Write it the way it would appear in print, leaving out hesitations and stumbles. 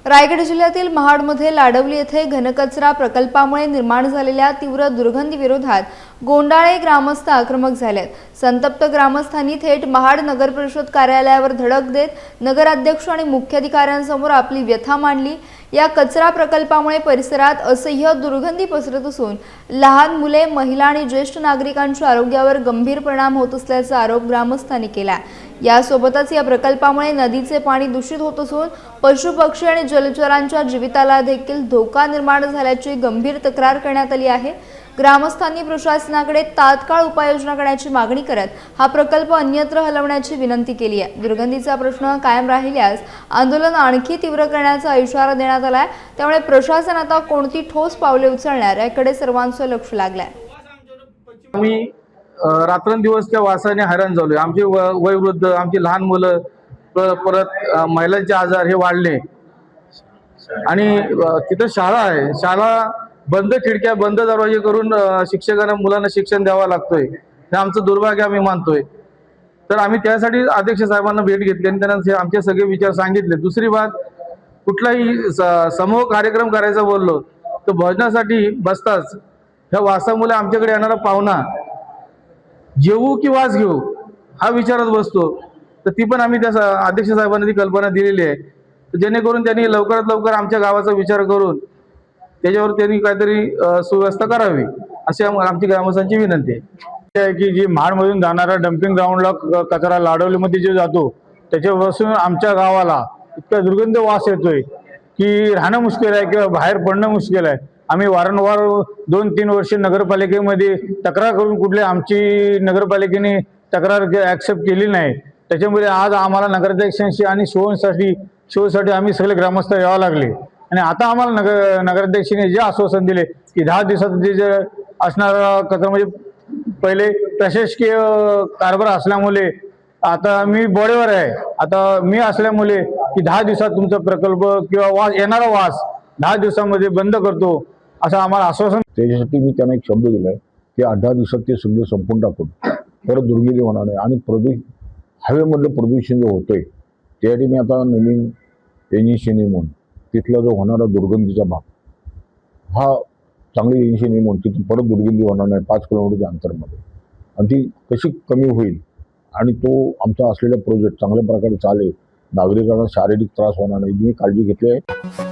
रायगड जिल्ह्यातील महाडमध्ये लाडवली येथे घनकचरा प्रकल्पामुळे निर्माण झालेल्या तीव्र दुर्गंधीविरोधात गोंडाळे ग्रामस्थ आक्रमक झालेत। संतप्त ग्रामस्थांनी थेट महाड नगर परिषद कार्यालयावर धडक देत नगराध्यक्ष आणि मुख्याधिकाऱ्यांसमोर आपली व्यथा मांडली। या कचरा प्रकल्पामुळे परिसरात असह्य दुर्गंधी पसरत असून लहान मुले, महिला आणि ज्येष्ठ नागरिकांच्या आरोग्यावर गंभीर परिणाम होत असल्याचा आरोप ग्रामस्थांनी केला। यासोबतच या प्रकल्पामुळे नदीचे पाणी दूषित होत असून पशु, पक्षी आणि जलचरांच्या जीविताला देखील धोका निर्माण झाल्याची गंभीर तक्रार करण्यात आली आहे। ग्रामस्थांनी प्रशासनाकडे तात्काळ उपाययोजना करण्याची मागणी करत हा प्रकल्प अन्यत्र हलवण्याची विनंती केली आहे। दुर्गंधीचा प्रश्न कायम राहिल्यास आंदोलन आणखी तीव्र करण्याचा इशारा देण्यात आलाय। त्यामुळे प्रशासन आता कोणती ठोस पावले उचलणार याकडे सर्वांचं लक्ष लागलंय। आम्ही रात्रंदिवस त्या वासाने हैराण झालोय। आमचे वयोवृद्ध, आमची लहान मुलं, परत महिलांचे आजार हे वाढले आणि तिथं शाळा आहे। शाळा बंद खिडक्या, बंद दरवाजे करून शिक्षकांना मुलांना शिक्षण द्यावं लागतोय। हे आमचं दुर्भाग्य आम्ही मानतोय। तर आम्ही त्यासाठी अध्यक्ष साहेबांना भेट घेतली आणि त्यांना आमचे सगळे विचार सांगितले। दुसरी बात, कुठलाही समूह कार्यक्रम करायचा बोललो तर भोजनासाठी बसताच ह्या वासामुळे आमच्याकडे येणारा पाहुणा जेवू की वास घेऊ हा विचारत बसतो। तर ती पण आम्ही त्या अध्यक्ष साहेबांना ती कल्पना दिलेली आहे, जेणेकरून त्यांनी लवकरात लवकर आमच्या गावाचा विचार करून त्याच्यावर त्यांनी काहीतरी सुव्यवस्था करावी अशी आमची ग्रामस्थांची विनंती आहे। की जी महाडमधून जाणारा डम्पिंग ग्राउंडला कचरा लाडवलीमध्ये जे जातो त्याच्यापासून आमच्या गावाला इतका दुर्गंध वास येतोय की राहणं मुश्किल आहे किंवा बाहेर पडणं मुश्किल आहे। आम्ही वारंवार 2-3 वर्ष नगरपालिकेमध्ये तक्रार करून कुठले आमची नगरपालिकेने तक्रार ॲक्सेप्ट केली नाही। त्याच्यामुळे आज आम्हाला नगराध्यक्षांशी आणि शोसाठी आम्ही सगळे ग्रामस्थ यावं लागले आणि आता आम्हाला नगराध्यक्षांनी जे आश्वासन दिले की 10 दिवसात जे असणारा कचरा म्हणजे पहिले प्रशासकीय कारभार असल्यामुळे आता मी बॉडीवर आहे, आता मी असल्यामुळे की 10 दिवसात तुमचा प्रकल्प किंवा येणारा वास 10 दिवसामध्ये बंद करतो असं आम्हाला आश्वासन। त्याच्यासाठी मी त्यांना एक शब्द दिलाय की 8-10 दिवसात ते सगळं संपून टाकून परत दुर्गंधी होणार नाही आणि हवेमधलं प्रदूषण जे होतंय त्यासाठी मी आता नवीन एनईसी नेमून तिथला जो होणारा दुर्गंधीचा भाग हा चांगली एनईसी नेमून तिथून परत दुर्गंधी होणार नाही 5 किलोमीटरच्या अंतरमध्ये आणि ती कशी कमी होईल आणि तो आमचा असलेला प्रोजेक्ट चांगल्या प्रकारे चालेल, नागरिकांना शारीरिक त्रास होणार नाही, जी काळजी घेतली आहे।